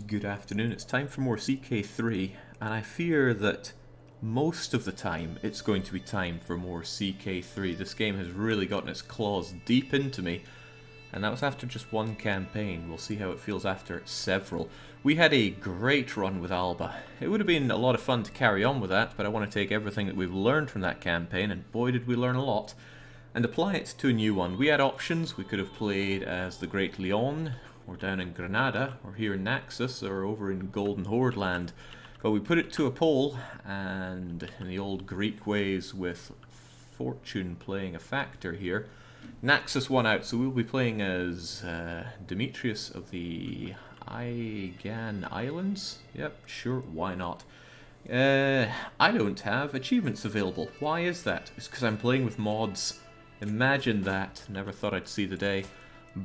Good afternoon, it's time for more CK3, and I fear that most of the time it's going to be time for more CK3. This game has really gotten its claws deep into me, and that was after just one campaign. We'll see how it feels after several. We had a great run with Alba. It would have been a lot of fun to carry on with that, but I want to take everything that we've learned from that campaign, and boy did we learn a lot, and apply it to a new one. We had options. We could have played as the Great Leon, or down in Granada, or here in Naxos, or over in Golden Horde land. But we put it to a poll, and in the old Greek ways with fortune playing a factor here, Naxos won out, so we'll be playing as Demetrius of the Aigan Islands. Yep, sure, why not? I don't have achievements available. Why is that? It's because I'm playing with mods. Imagine that. Never thought I'd see the day.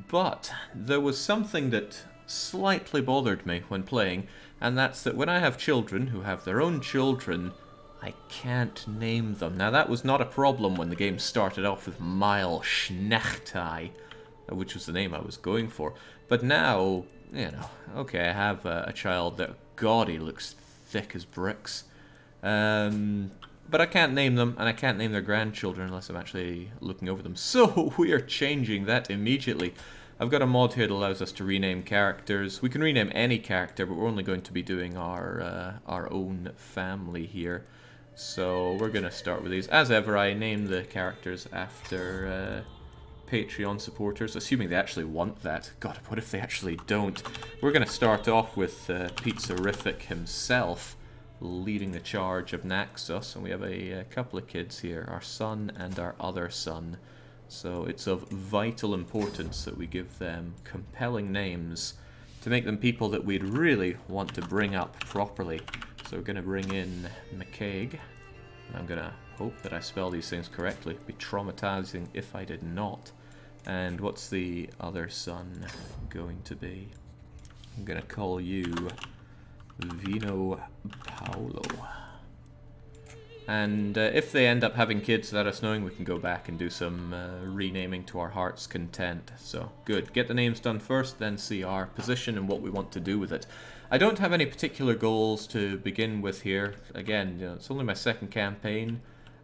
But there was something that slightly bothered me when playing, and that's that when I have children who have their own children, I can't name them. Now that was not a problem when the game started off with Mile Schnechtai, which was the name I was going for. But now, okay, I have a child that, God, he looks thick as bricks. But I can't name them, and I can't name their grandchildren unless I'm actually looking over them. So we are changing that immediately. I've got a mod here that allows us to rename characters. We can rename any character, but we're only going to be doing our own family here. So we're going to start with these. As ever, I name the characters after Patreon supporters, assuming they actually want that. God, what if they actually don't? We're going to start off with Pizzarific himself, leading the charge of Naxos, and we have a couple of kids here, our son and our other son. So it's of vital importance that we give them compelling names to make them people that we'd really want to bring up properly. So we're going to bring in McCaig. I'm going to hope that I spell these things correctly. It'd be traumatizing if I did not. And what's the other son going to be? I'm going to call you Vino Paolo. And if they end up having kids without us knowing, we can go back and do some renaming to our heart's content. So, good. Get the names done first, then see our position and what we want to do with it. I don't have any particular goals to begin with here. Again, it's only my second campaign,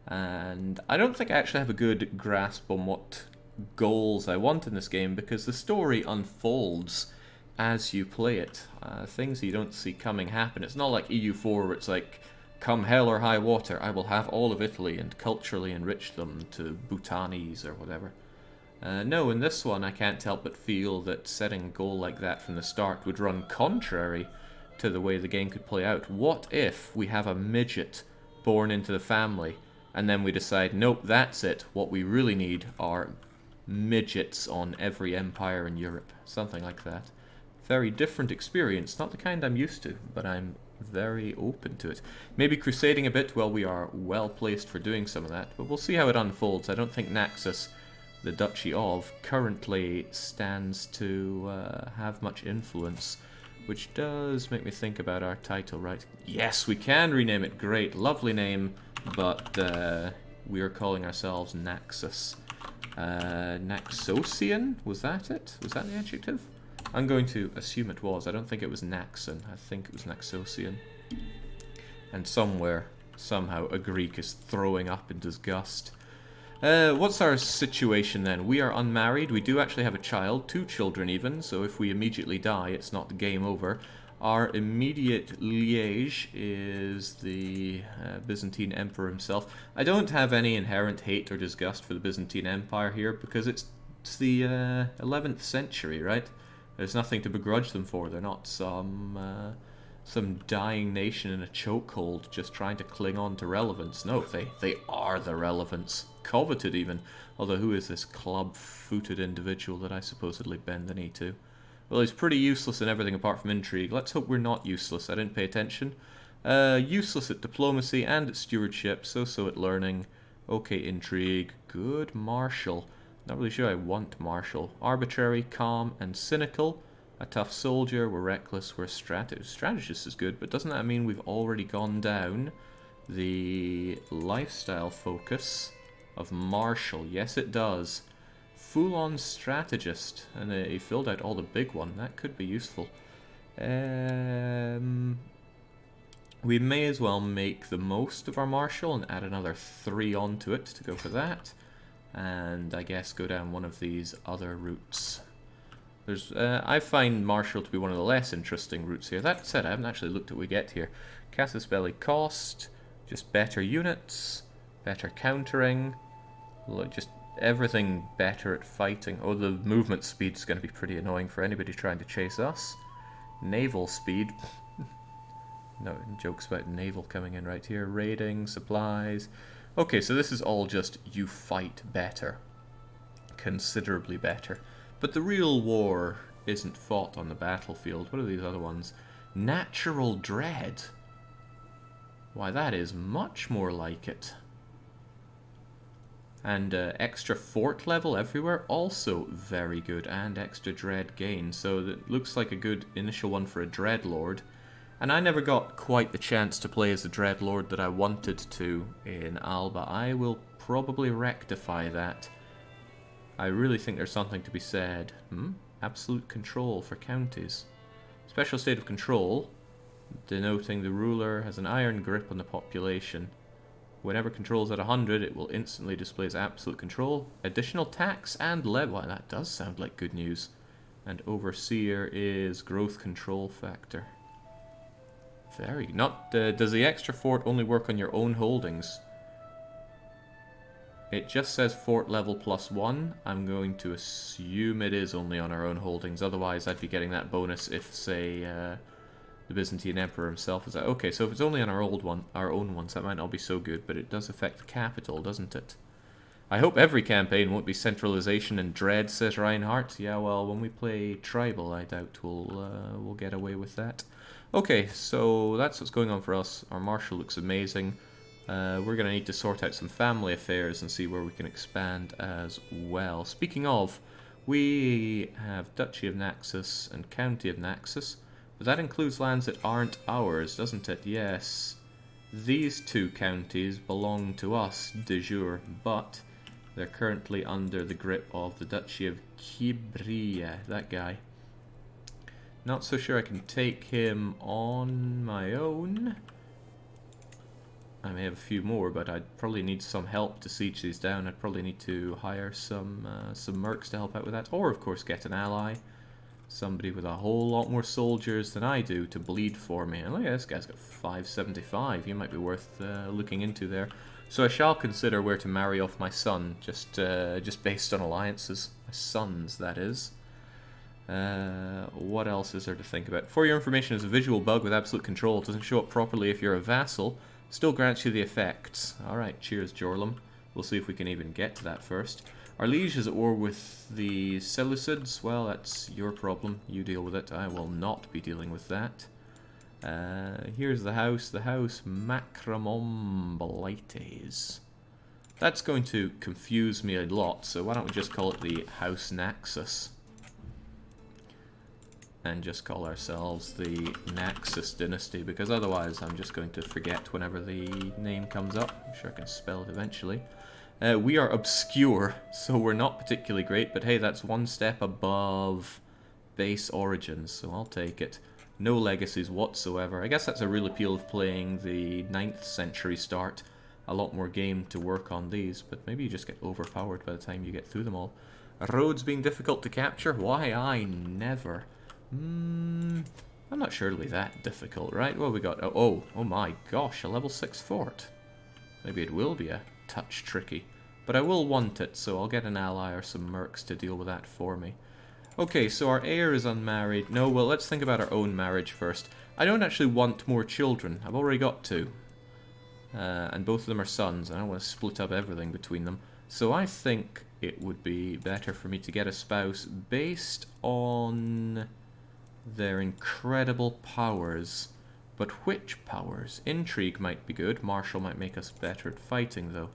and I don't think I actually have a good grasp on what goals I want in this game, because the story unfolds as you play it. Things you don't see coming happen. It's not like EU4 where it's like, come hell or high water, I will have all of Italy and culturally enrich them to Bhutanese or whatever. No, in this one I can't help but feel that setting a goal like that from the start would run contrary to the way the game could play out. What if we have a midget born into the family, and then we decide, nope, that's it, what we really need are midgets on every empire in Europe. Something like that. Very different experience, not the kind I'm used to, but I'm very open to it. Maybe crusading a bit, well, we are well placed for doing some of that, but we'll see how it unfolds. I don't think Naxos, the Duchy of, currently stands to have much influence, which does make me think about our title, right? Yes, we can rename it. Great, lovely name, but we are calling ourselves Naxos. Naxosian? Was that it? Was that the adjective? I'm going to assume it was. I don't think it was Naxon. I think it was Naxosian. And somewhere, somehow, a Greek is throwing up in disgust. What's our situation then? We are unmarried. We do actually have a child, 2 children even, so if we immediately die, it's not the game over. Our immediate liege is the Byzantine Emperor himself. I don't have any inherent hate or disgust for the Byzantine Empire here, because it's the 11th century, right? There's nothing to begrudge them for. They're not some dying nation in a chokehold just trying to cling on to relevance. No, they are the relevance. Coveted even. Although who is this club-footed individual that I supposedly bend the knee to? Well, he's pretty useless in everything apart from intrigue. Let's hope we're not useless. I didn't pay attention. Useless at diplomacy and at stewardship. So-so at learning. Okay, intrigue. Good martial. Not really sure I want martial. Arbitrary, calm, and cynical. A tough soldier. We're reckless. We're a strategist is good, but doesn't that mean we've already gone down the lifestyle focus of martial? Yes, it does. Full-on strategist, and he filled out all the big one. That could be useful. We may as well make the most of our marshal and add another 3 onto it to go for that. And I guess go down one of these other routes. I find martial to be one of the less interesting routes here. That said, I haven't actually looked at what we get here. Casus Belli cost, just better units, better countering, just everything better at fighting. Oh, the movement speed is going to be pretty annoying for anybody trying to chase us. Naval speed. No jokes about naval coming in right here. Raiding, supplies. Okay, so this is all just you fight better. Considerably better. But the real war isn't fought on the battlefield. What are these other ones? Natural dread. Why, that is much more like it. And extra fort level everywhere, also very good. And extra dread gain. So it looks like a good initial one for a dreadlord. And I never got quite the chance to play as the dreadlord that I wanted to in Alba. I will probably rectify that. I really think there's something to be said. Absolute control for counties. Special state of control, denoting the ruler has an iron grip on the population. Whenever control is at 100, it will instantly display as absolute control. Additional tax and levy. Well, that does sound like good news. And overseer is growth control factor. Very not. Does the extra fort only work on your own holdings? It just says fort level +1. I'm going to assume it is only on our own holdings. Otherwise, I'd be getting that bonus if, say, the Byzantine Emperor himself is like, okay, so if it's only on our own ones, that might not be so good, but it does affect the capital, doesn't it? I hope every campaign won't be centralization and dread, says Reinhardt. Yeah, well, when we play tribal, I doubt we'll get away with that. Okay, so that's what's going on for us. Our marshal looks amazing. We're going to need to sort out some family affairs and see where we can expand as well. Speaking of, we have Duchy of Naxos and County of Naxos, but that includes lands that aren't ours, doesn't it? Yes. These two counties belong to us, de jure, but they're currently under the grip of the Duchy of Kibria, that guy. Not so sure I can take him on my own. I may have a few more, but I'd probably need some help to siege these down. I'd probably need to hire some mercs to help out with that, or of course get an ally. Somebody with a whole lot more soldiers than I do to bleed for me. And look at this guy's got 575. He might be worth looking into there. So I shall consider where to marry off my son, just based on alliances. My sons, that is. What else is there to think about? For your information, is a visual bug with absolute control. It doesn't show up properly if you're a vassal. Still grants you the effects. Alright, cheers, Jorlum. We'll see if we can even get to that first. Our liege is at war with the Seleucids. Well, that's your problem. You deal with it. I will not be dealing with that. Here's the house Macromomblites. That's going to confuse me a lot, so why don't we just call it the House Naxos? And just call ourselves the Naxos dynasty, because otherwise I'm just going to forget whenever the name comes up. I'm sure I can spell it eventually. We are obscure, so we're not particularly great, but hey, that's one step above base origins, so I'll take it. No legacies whatsoever. I guess that's a real appeal of playing the 9th century start. A lot more game to work on these, but maybe you just get overpowered by the time you get through them all. Rhodes being difficult to capture? Why, I never. I'm not surely that difficult, right? Well, we got... Oh my gosh, a level 6 fort. Maybe it will be a touch tricky. But I will want it, so I'll get an ally or some mercs to deal with that for me. Okay, so our heir is unmarried. No, well, let's think about our own marriage first. I don't actually want more children. I've already got 2. And both of them are sons. I don't want to split up everything between them. So I think it would be better for me to get a spouse based on their incredible powers. But which powers? Intrigue might be good. Martial might make us better at fighting, though.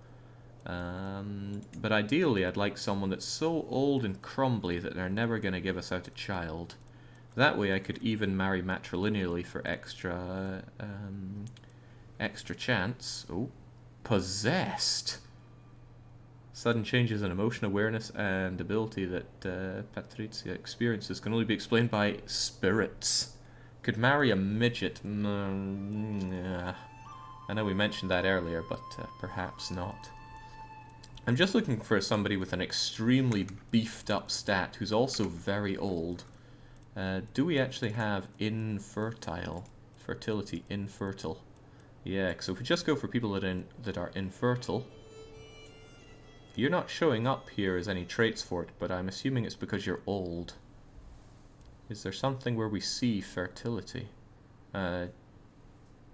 But ideally, I'd like someone that's so old and crumbly that they're never going to give us out a child. That way I could even marry matrilineally for extra chance. Oh, possessed! Sudden changes in emotion awareness and ability that Patrizia experiences can only be explained by spirits. Could marry a midget. Nah. I know we mentioned that earlier, but perhaps not. I'm just looking for somebody with an extremely beefed up stat who's also very old. Do we actually have infertile? Fertility, infertile. Yeah, so if we just go for people that are infertile, you're not showing up here as any traits for it, but I'm assuming it's because you're old. Is there something where we see fertility?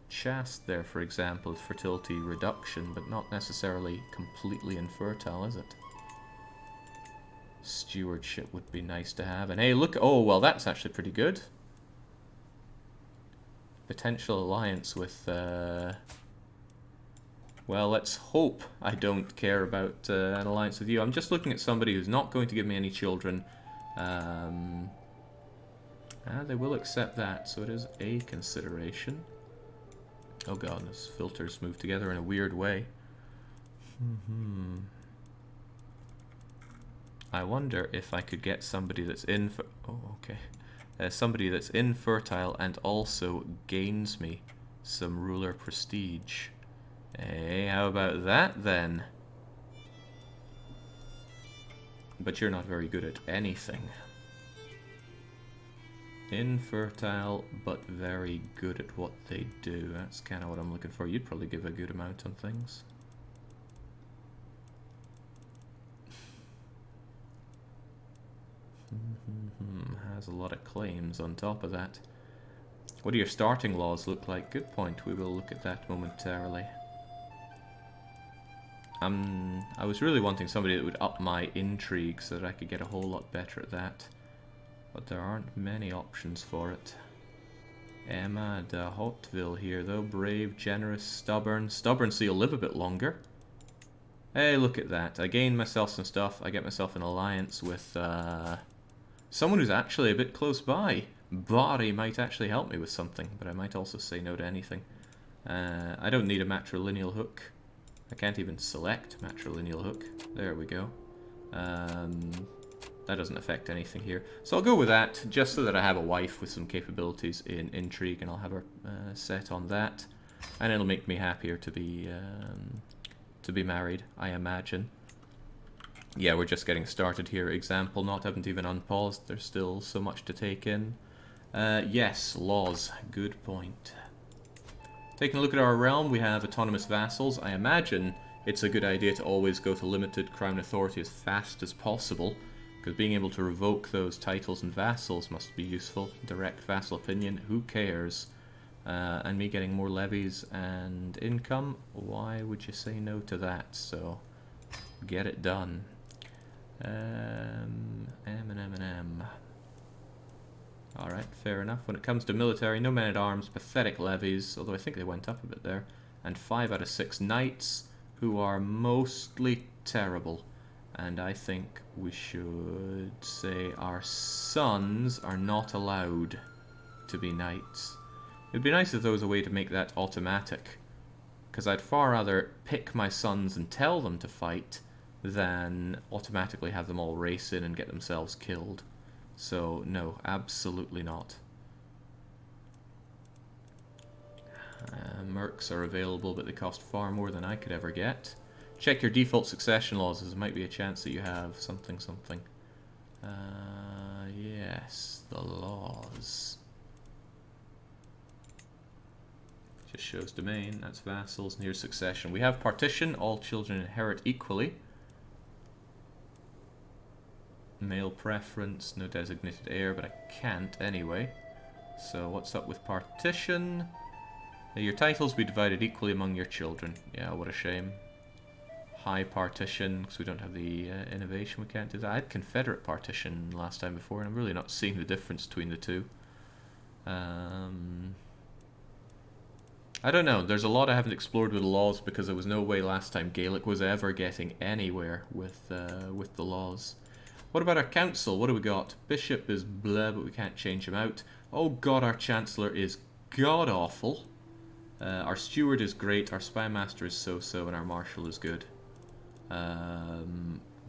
Chaste there, for example, fertility reduction, but not necessarily completely infertile, is it? Stewardship would be nice to have. And hey, look, oh, well, that's actually pretty good. Potential alliance with, well, let's hope I don't care about an alliance with you. I'm just looking at somebody who's not going to give me any children. They will accept that, so it is a consideration. Oh god, those filters move together in a weird way. I wonder if I could get somebody that's somebody that's infertile and also gains me some ruler prestige. Hey, how about that then? But you're not very good at anything. Infertile, but very good at what they do. That's kind of what I'm looking for. You'd probably give a good amount on things. Has a lot of claims on top of that. What do your starting laws look like? Good point. We will look at that momentarily. I was really wanting somebody that would up my intrigue so that I could get a whole lot better at that. But there aren't many options for it. Emma de Hauteville here, though. Brave, generous, stubborn. Stubborn so you'll live a bit longer. Hey, look at that. I gain myself some stuff. I get myself an alliance with someone who's actually a bit close by. But he might actually help me with something. But I might also say no to anything. I don't need a matrilineal hook. I can't even select matrilineal hook. There we go. That doesn't affect anything here. So I'll go with that, just so that I have a wife with some capabilities in Intrigue, and I'll have her set on that. And it'll make me happier to be married, I imagine. Yeah, we're just getting started here. Example, haven't even unpaused. There's still so much to take in. Yes, laws. Good point. Taking a look at our realm, we have autonomous vassals. I imagine it's a good idea to always go to limited crown authority as fast as possible, because being able to revoke those titles and vassals must be useful. Direct vassal opinion, who cares? And me getting more levies and income, why would you say no to that? So, get it done. M. Alright, fair enough. When it comes to military, no men-at-arms, pathetic levies, although I think they went up a bit there. And 5 out of 6 knights, who are mostly terrible. And I think we should say our sons are not allowed to be knights. It'd be nice if there was a way to make that automatic, because I'd far rather pick my sons and tell them to fight than automatically have them all race in and get themselves killed. So, no, absolutely not. Mercs are available, but they cost far more than I could ever get. Check your default succession laws, as there might be a chance that you have something. Yes, the laws. Just shows domain, that's vassals, and here's succession. We have partition, all children inherit equally. Male preference, no designated heir, but I can't anyway. So what's up with partition? Your titles be divided equally among your children. Yeah, what a shame. High partition, because we don't have the innovation, we can't do that. I had Confederate partition last time before, and I'm really not seeing the difference between the two. I don't know, there's a lot I haven't explored with the laws, because there was no way last time Gaelic was ever getting anywhere with the laws. What about our council? What do we got? Bishop is blah, but we can't change him out. Oh god, our chancellor is god-awful. Our steward is great, our spymaster is so-so, and our marshal is good.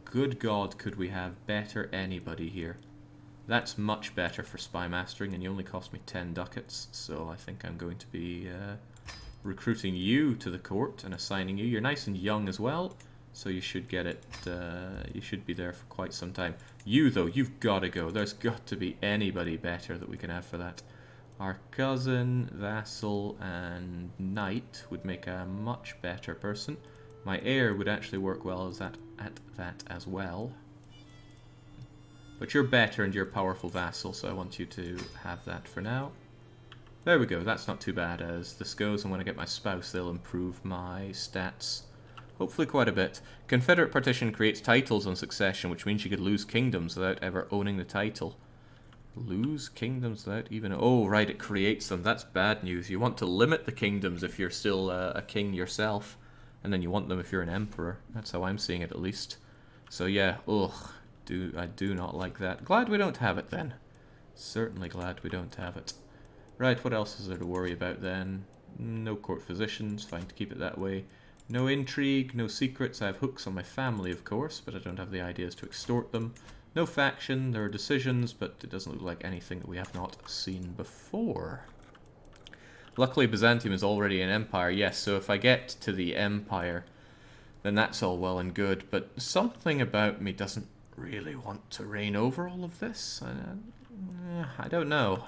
Good god, could we have better anybody here That's much better for spy mastering, and you only cost me 10 ducats, so I think I'm going to be recruiting you to the court and assigning you. You're nice and young as well, so you should get it, you should be there for quite some time. You, though, you've got to go. There's got to be anybody better that we can have for that. Our cousin, Vassal, and Knight would make a much better person. My heir would actually work well as at that as well. But you're better and you're a powerful vassal, so I want you to have that for now. There we go, that's not too bad as this goes, and when I get my spouse, they'll improve my stats. Hopefully quite a bit. Confederate partition creates titles on succession, which means you could lose kingdoms without ever owning the title. Lose kingdoms without even... Oh, right, it creates them. That's bad news. You want to limit the kingdoms if you're still a king yourself, and then you want them if you're an emperor. That's how I'm seeing it, at least. So yeah, ugh. I do not like that. Glad we don't have it then. Certainly glad we don't have it. Right, what else is there to worry about then? No court physicians, fine to keep it that way. No intrigue, no secrets. I have hooks on my family, of course, but I don't have the ideas to extort them. No faction, there are decisions, but it doesn't look like anything that we have not seen before. Luckily, Byzantium is already an empire, yes, so if I get to the empire, then that's all well and good, but something about me doesn't really want to reign over all of this. I don't know.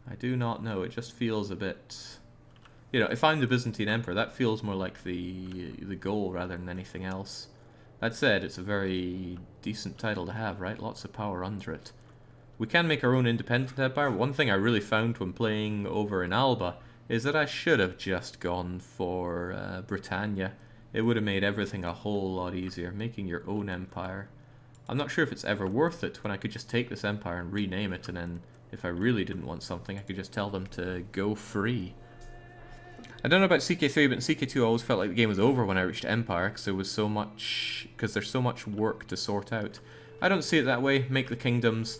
I do not know. It just feels a bit... You know, if I'm the Byzantine Emperor, that feels more like the goal rather than anything else. That said, it's a very decent title to have, right? Lots of power under it. We can make our own independent empire. One thing I really found when playing over in Alba is that I should have just gone for Britannia. It would have made everything a whole lot easier, making your own empire. I'm not sure if it's ever worth it when I could just take this empire and rename it, and then if I really didn't want something, I could just tell them to go free. I don't know about CK3, but in CK2 I always felt like the game was over when I reached Empire, because there's so much work to sort out. I don't see it that way. Make the kingdoms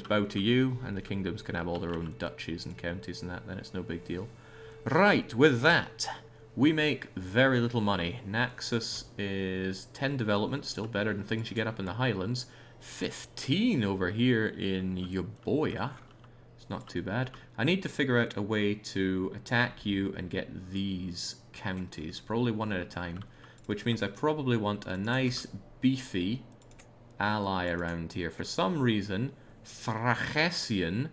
bow to you, and the kingdoms can have all their own duchies and counties and that, then it's no big deal. Right, with that, we make very little money. Naxos is 10 development, still better than things you get up in the Highlands. 15 over here in Euboea. It's not too bad. I need to figure out a way to attack you and get these counties, probably one at a time, which means I probably want a nice, beefy ally around here. For some reason, Thracian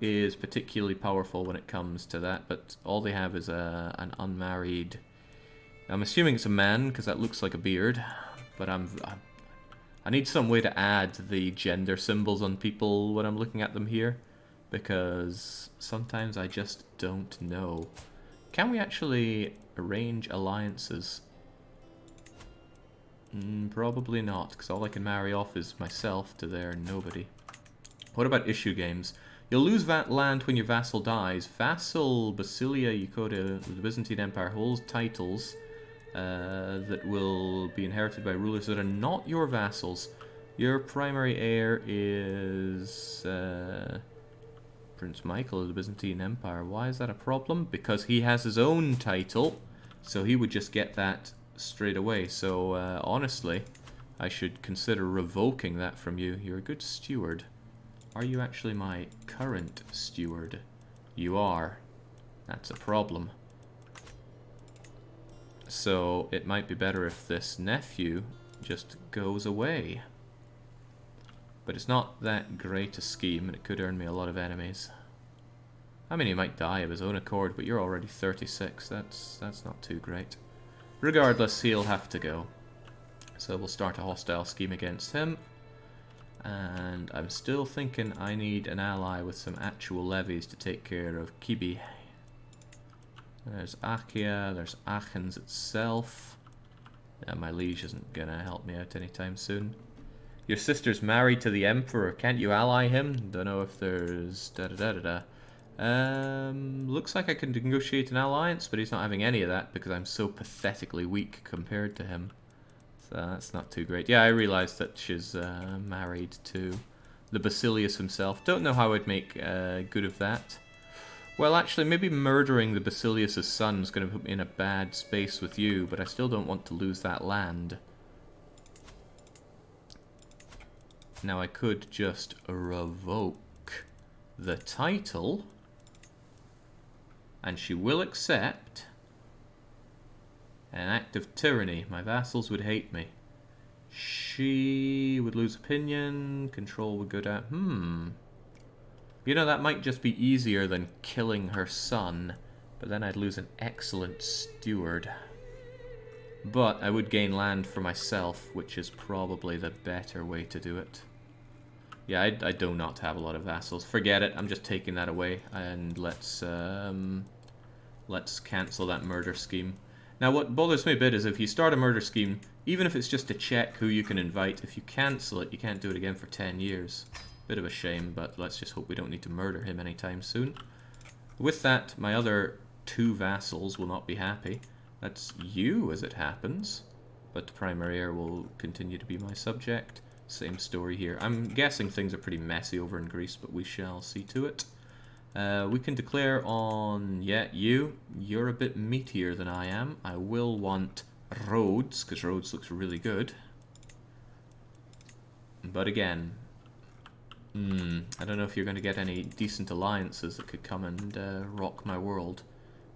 is particularly powerful when it comes to that, but all they have is an unmarried... I'm assuming it's a man, because that looks like a beard, but I need some way to add the gender symbols on people when I'm looking at them here, because sometimes I just don't know. Can we actually arrange alliances? Probably not, because all I can marry off is myself to their nobody. What about issue games? You'll lose that land when your vassal dies. Vassal Basilia Eucoda, the Byzantine Empire, holds titles that will be inherited by rulers that are not your vassals. Your primary heir is Prince Michael of the Byzantine Empire. Why is that a problem? Because he has his own title, so he would just get that straight away. So honestly, I should consider revoking that from you. You're a good steward. Are you actually my current steward? You are. That's a problem. So it might be better if this nephew just goes away. But it's not that great a scheme, and it could earn me a lot of enemies. I mean, he might die of his own accord, but you're already 36. That's not too great. Regardless, he'll have to go. So we'll start a hostile scheme against him. And I'm still thinking I need an ally with some actual levies to take care of Kibi. There's Achaia, there's Athens itself. Yeah, my liege isn't gonna help me out anytime soon. Your sister's married to the Emperor. Can't you ally him? Don't know if there's looks like I can negotiate an alliance, but he's not having any of that because I'm so pathetically weak compared to him. So that's not too great. Yeah, I realised that she's married to the Basilius himself. Don't know how I'd make good of that. Well, actually, maybe murdering the Basilius' son is going to put me in a bad space with you, but I still don't want to lose that land. Now I could just revoke the title, and she will accept an act of tyranny. My vassals would hate me. She would lose opinion, control would go down. You know, that might just be easier than killing her son, but then I'd lose an excellent steward. But I would gain land for myself, which is probably the better way to do it. Yeah, I do not have a lot of vassals. Forget it, I'm just taking that away, and let's cancel that murder scheme. Now what bothers me a bit is if you start a murder scheme, even if it's just to check who you can invite, if you cancel it, you can't do it again for 10 years. Bit of a shame, but let's just hope we don't need to murder him anytime soon. With that, my other 2 vassals will not be happy. That's you, as it happens. But the primary heir will continue to be my subject. Same story here. I'm guessing things are pretty messy over in Greece, but we shall see to it. We can declare on, yeah, you're a bit meatier than I am. I will want Rhodes, because Rhodes looks really good. But again, I don't know if you're going to get any decent alliances that could come and rock my world.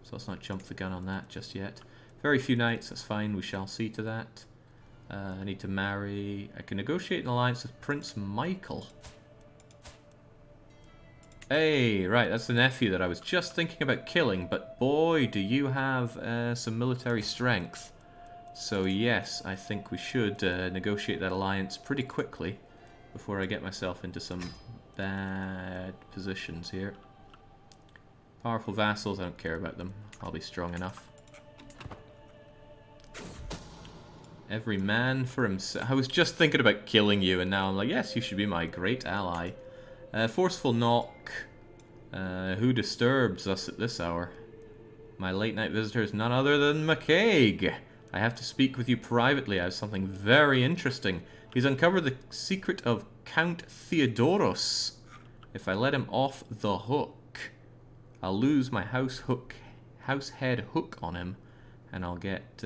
So let's not jump the gun on that just yet. Very few knights, that's fine, we shall see to that. I need to marry... I can negotiate an alliance with Prince Michael. Hey, right, that's the nephew that I was just thinking about killing, but boy, do you have some military strength. So yes, I think we should negotiate that alliance pretty quickly before I get myself into some bad positions here. Powerful vassals, I don't care about them. I'll be strong enough. Every man for himself. I was just thinking about killing you, and now I'm like, yes, you should be my great ally. Forceful knock. Who disturbs us at this hour? My late night visitor is none other than McCaig. I have to speak with you privately. I have something very interesting. He's uncovered the secret of Count Theodoros. If I let him off the hook, I'll lose my house head hook on him, and I'll get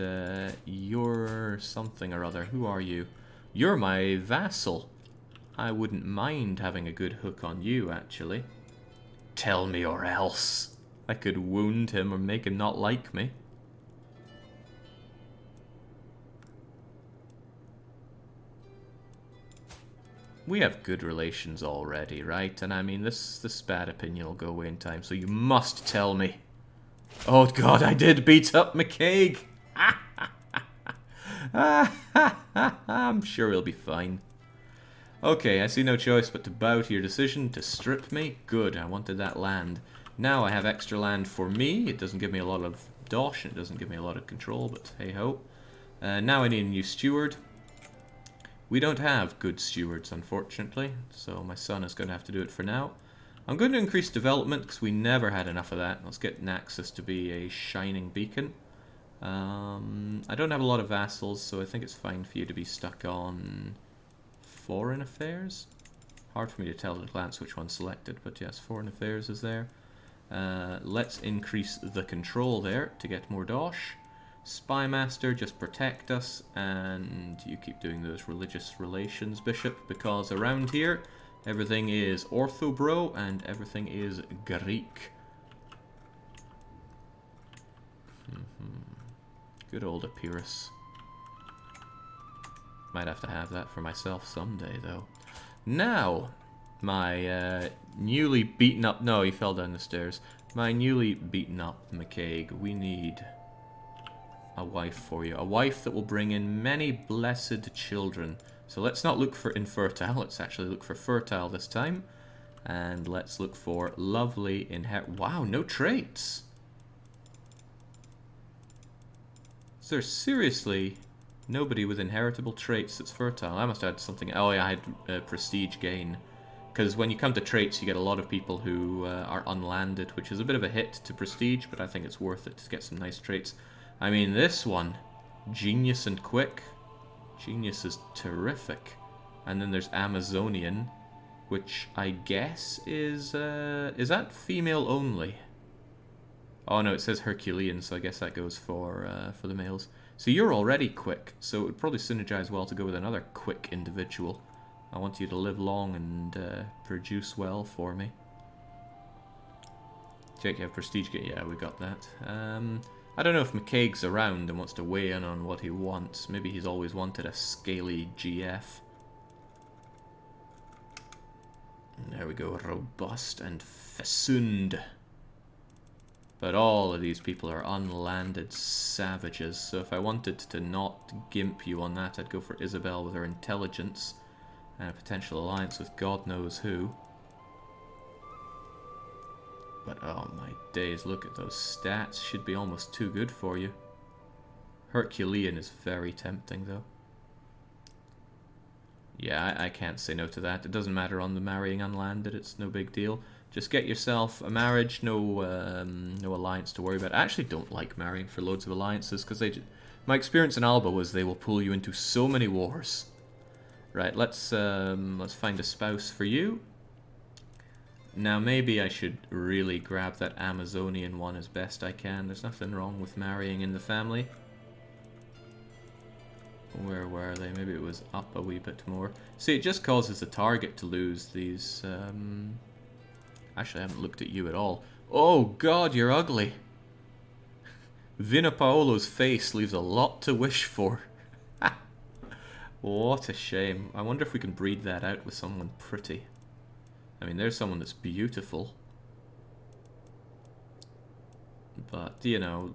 your something or other. Who are you? You're my vassal. I wouldn't mind having a good hook on you, actually. Tell me or else. I could wound him or make him not like me. We have good relations already, right? And I mean, this bad opinion will go away in time, so you must tell me. Oh god, I did beat up McCaig! I'm sure he'll be fine. Okay, I see no choice but to bow to your decision to strip me. Good, I wanted that land. Now I have extra land for me. It doesn't give me a lot of dosh, and it doesn't give me a lot of control, but hey-ho. Now I need a new steward. We don't have good stewards, unfortunately, so my son is going to have to do it for now. I'm going to increase development, because we never had enough of that. Let's get Naxos to be a shining beacon. I don't have a lot of vassals, so I think it's fine for you to be stuck on foreign affairs. Hard for me to tell at a glance which one's selected, but yes, foreign affairs is there. Let's increase the control there to get more dosh. Spy Master, just protect us, and you keep doing those religious relations, Bishop, because around here everything is Ortho-bro and everything is Greek. Good old Epirus. Might have to have that for myself someday, though. Now, my newly beaten up... No, he fell down the stairs. My newly beaten up McCaig, we need a wife for you. A wife that will bring in many blessed children. So let's not look for infertile. Let's actually look for fertile this time. And let's look for lovely Wow, no traits. Is there seriously nobody with inheritable traits that's fertile? I must have had something. Oh yeah, I had prestige gain. Because when you come to traits, you get a lot of people who are unlanded, which is a bit of a hit to prestige, but I think it's worth it to get some nice traits. I mean, this one, genius and quick. Genius is terrific. And then there's Amazonian, which I guess is that female only? Oh no, it says Herculean, so I guess that goes for the males. So you're already quick, so it would probably synergize well to go with another quick individual. I want you to live long and produce well for me. Check, you have prestige. Yeah, we got that. I don't know if McCaig's around and wants to weigh in on what he wants. Maybe he's always wanted a scaly GF. And there we go, robust and fecund. But all of these people are unlanded savages, so if I wanted to not gimp you on that, I'd go for Isabel with her intelligence and a potential alliance with God knows who. But oh my days, look at those stats. Should be almost too good for you. Herculean is very tempting though. Yeah, I can't say no to that. It doesn't matter on the marrying unlanded, it's no big deal. Just get yourself a marriage, no alliance to worry about. I actually don't like marrying for loads of alliances because my experience in Alba was they will pull you into so many wars. Right, let's find a spouse for you. Now maybe I should really grab that Amazonian one as best I can. There's nothing wrong with marrying in the family. Where were they? Maybe it was up a wee bit more. See, it just causes the target to lose these... Actually, I haven't looked at you at all. Oh god, you're ugly. Vina Paolo's face leaves a lot to wish for. What a shame. I wonder if we can breed that out with someone pretty. I mean, there's someone that's beautiful. But, you know,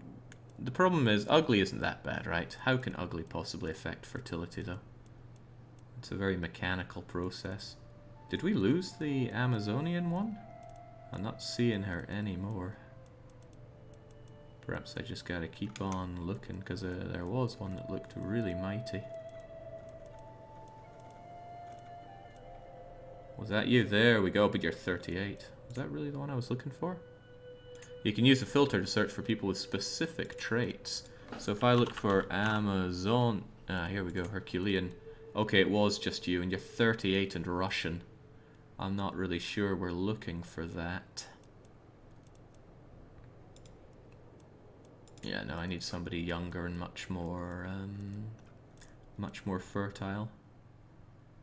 the problem is ugly isn't that bad, right? How can ugly possibly affect fertility, though? It's a very mechanical process. Did we lose the Amazonian one? I'm not seeing her anymore. Perhaps I just gotta keep on looking, because there was one that looked really mighty. Was that you? There we go, but you're 38. Was that really the one I was looking for? You can use the filter to search for people with specific traits. So if I look for Amazon... here we go, Herculean. Okay, it was just you, and you're 38 and Russian. I'm not really sure we're looking for that. Yeah, no, I need somebody younger and much more fertile.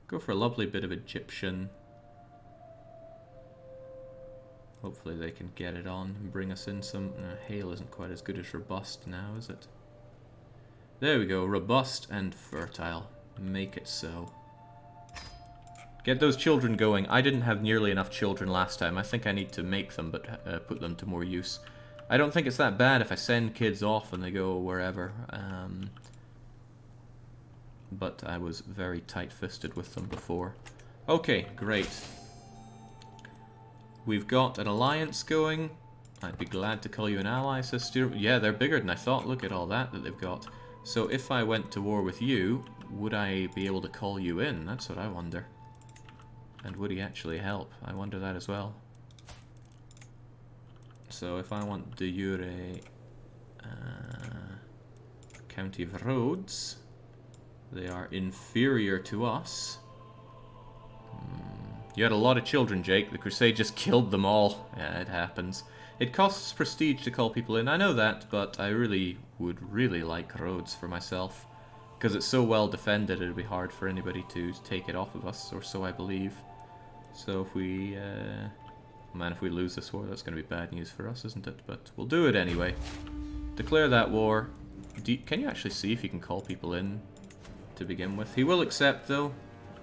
Go for a lovely bit of Egyptian. Hopefully they can get it on and bring us in some... Hail isn't quite as good as robust now, is it? There we go, robust and fertile. Make it so. Get those children going. I didn't have nearly enough children last time. I think I need to make them, but put them to more use. I don't think it's that bad if I send kids off and they go wherever. But I was very tight-fisted with them before. Okay, great. We've got an alliance going. I'd be glad to call you an ally, sister. Yeah, they're bigger than I thought. Look at all that they've got. So if I went to war with you, would I be able to call you in? That's what I wonder. And would he actually help? I wonder that as well. So if I want de jure County of Rhodes, they are inferior to us. You had a lot of children, Jake. The Crusade just killed them all. Yeah, it happens. It costs prestige to call people in. I know that, but I would really like Rhodes for myself. Because it's so well defended, it would be hard for anybody to take it off of us, or so I believe. So if we... man, if we lose this war, that's going to be bad news for us, isn't it? But we'll do it anyway. Declare that war. Can you actually see if you can call people in to begin with? He will accept, though.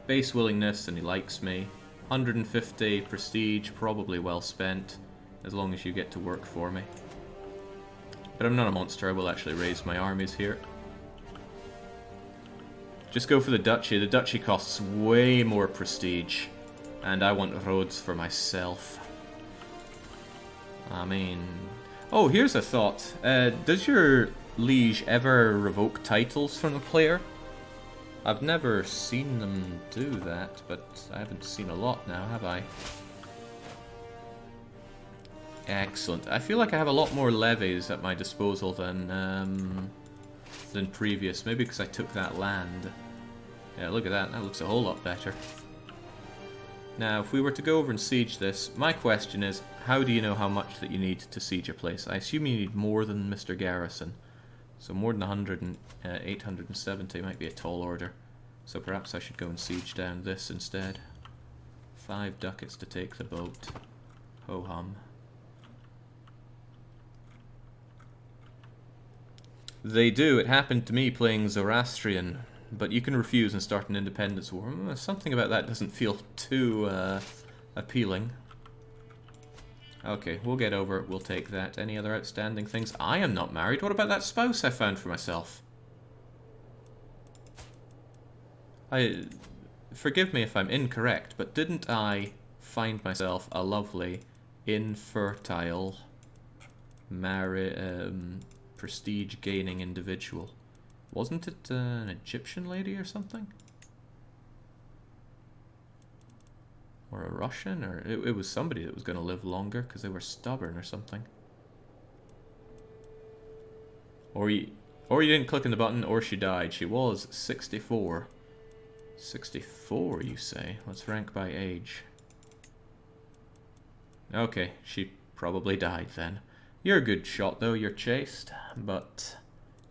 Base willingness, and he likes me. 150 prestige, probably well spent, as long as you get to work for me. But I'm not a monster, I will actually raise my armies here. Just go for the duchy. The duchy costs way more prestige. And I want Rhodes for myself. I mean... Oh, here's a thought. Does your liege ever revoke titles from the player? I've never seen them do that, but I haven't seen a lot now, have I? Excellent. I feel like I have a lot more levies at my disposal than previous. Maybe because I took that land. Yeah, look at that. That looks a whole lot better. Now, if we were to go over and siege this, my question is, how do you know how much that you need to siege a place? I assume you need more than Mr. Garrison. So more than 870 might be a tall order. So perhaps I should go and siege down this instead. 5 ducats to take the boat. Ho-hum. They do. It happened to me playing Zoroastrian. But you can refuse and start an independence war. Something about that doesn't feel too appealing. Okay, we'll get over it. We'll take that. Any other outstanding things? I am not married. What about that spouse I found for myself? Forgive me if I'm incorrect, but didn't I find myself a lovely, infertile, prestige-gaining individual? Wasn't it an Egyptian lady or something? Or a Russian? Or it was somebody that was going to live longer because they were stubborn or something. Or you didn't click on the button, or she died. She was 64. 64, you say? Let's rank by age. Okay, she probably died then. You're a good shot though, you're chaste, but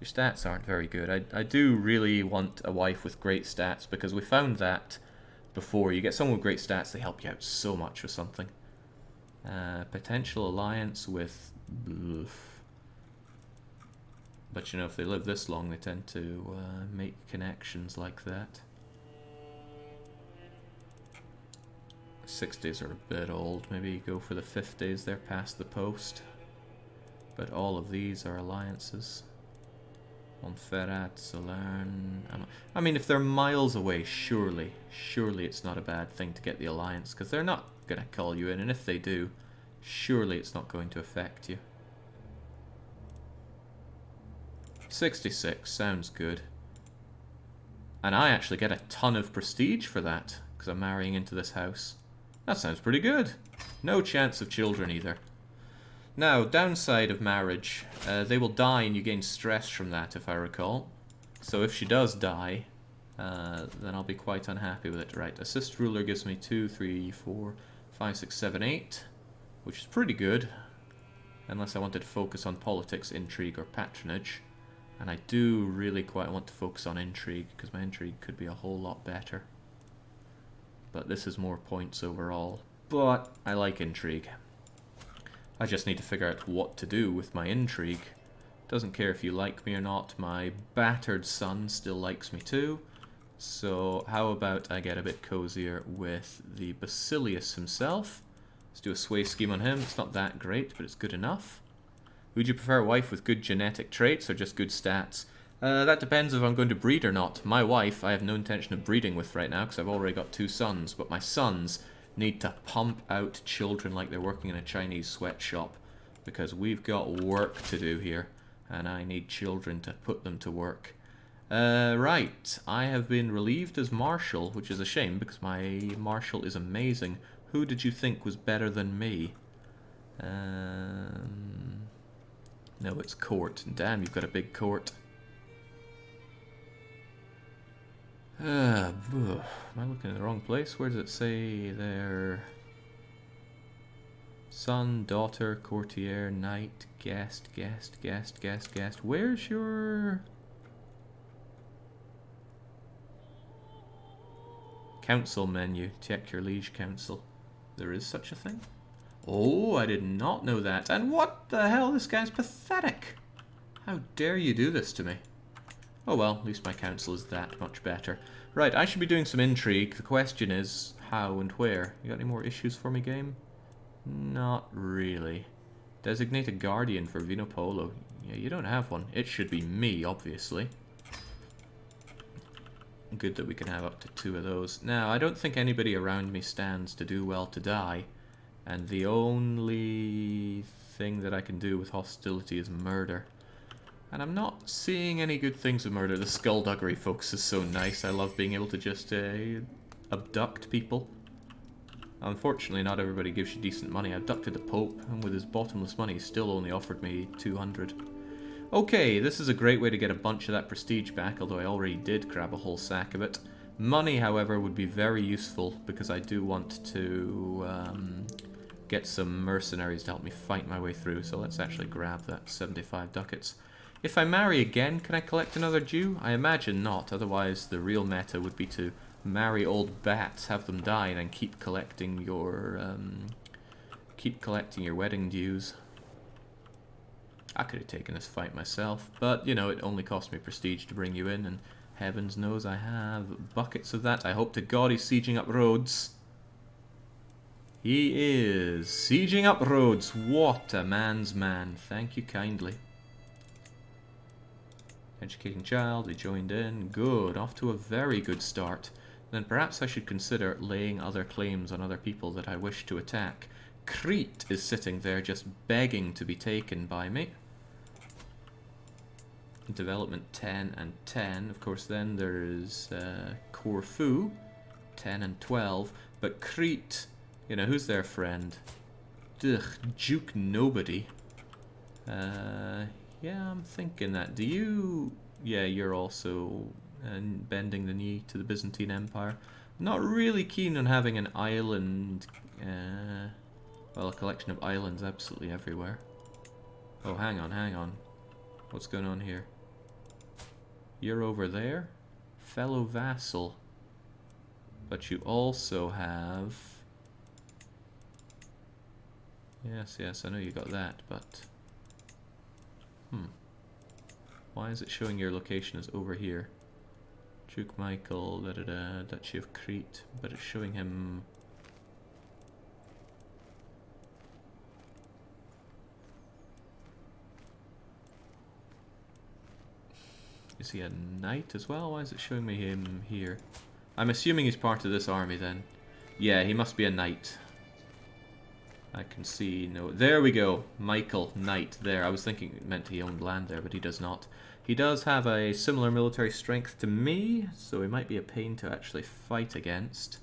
your stats aren't very good. I do really want a wife with great stats, because we found that before. You get someone with great stats, they help you out so much with something. Potential alliance with... But you know, if they live this long, they tend to make connections like that. 60s are a bit old. Maybe go for the 50s. They're past the post. But all of these are alliances. Montferrat, Salern... I mean, if they're miles away, surely it's not a bad thing to get the alliance, because they're not going to call you in, and if they do, surely it's not going to affect you. 66, sounds good. And I actually get a ton of prestige for that, because I'm marrying into this house. That sounds pretty good. No chance of children either. Now, downside of marriage, they will die and you gain stress from that, if I recall. So if she does die, then I'll be quite unhappy with it. Right, assist ruler gives me 2, 3, 4, 5, 6, 7, 8, which is pretty good. Unless I wanted to focus on politics, intrigue, or patronage. And I do really quite want to focus on intrigue, because my intrigue could be a whole lot better. But this is more points overall. But I like intrigue. I just need to figure out what to do with my intrigue. Doesn't care if you like me or not. My battered son still likes me too. So how about I get a bit cozier with the Basilius himself. Let's do a sway scheme on him. It's not that great, but it's good enough. Would you prefer a wife with good genetic traits or just good stats? That depends if I'm going to breed or not. My wife, I have no intention of breeding with right now because I've already got 2 sons, but my sons need to pump out children like they're working in a Chinese sweatshop, because we've got work to do here, and I need children to put them to work. Right, I have been relieved as Marshal, which is a shame because my Marshal is amazing. Who did you think was better than me? No, it's Court. Damn, you've got a big court. Am I looking in the wrong place? Where does it say there? Son, daughter, courtier, knight, guest. Where's your... Council menu. Check your liege council. There is such a thing? Oh, I did not know that. And what the hell? This guy's pathetic. How dare you do this to me? Oh well, at least my council is that much better. Right, I should be doing some intrigue. The question is, how and where? You got any more issues for me, game? Not really. Designate a guardian for Vinopolo. Yeah, you don't have one. It should be me, obviously. Good that we can have up to 2 of those. Now, I don't think anybody around me stands to do well to die. And the only thing that I can do with hostility is murder. And I'm not seeing any good things with murder. The skullduggery focus is so nice. I love being able to just abduct people. Unfortunately, not everybody gives you decent money. I abducted the Pope, and with his bottomless money, he still only offered me 200. Okay, this is a great way to get a bunch of that prestige back, although I already did grab a whole sack of it. Money, however, would be very useful, because I do want to get some mercenaries to help me fight my way through. So let's actually grab that 75 ducats. If I marry again, can I collect another Jew? I imagine not, otherwise the real meta would be to marry old bats, have them die, and then keep collecting your wedding dues. I could have taken this fight myself, but, you know, it only cost me prestige to bring you in, and heavens knows I have buckets of that. I hope to God he's sieging up Rhodes. He is sieging up Rhodes. What a man's man. Thank you kindly. Educating child, he joined in. Good, off to a very good start. Then perhaps I should consider laying other claims on other people that I wish to attack. Crete is sitting there just begging to be taken by me. Development 10 and 10. Of course, then there's Corfu, 10 and 12. But Crete, you know, who's their friend? Ugh, Duke Nobody. Yeah, I'm thinking that. Do you... Yeah, you're also bending the knee to the Byzantine Empire. Not really keen on having an island... well, a collection of islands absolutely everywhere. Oh, hang on, hang on. What's going on here? You're over there? Fellow vassal. But you also have... Yes, yes, I know you got that, but... Why is it showing your location as over here? Duke Michael, Duchy of Crete, but it's showing him... Is he a knight as well? Why is it showing me him here? I'm assuming he's part of this army then. Yeah, he must be a knight. I can see no... There we go. Michael, knight, there. I was thinking it meant he owned land there, but he does not. He does have a similar military strength to me, so he might be a pain to actually fight against.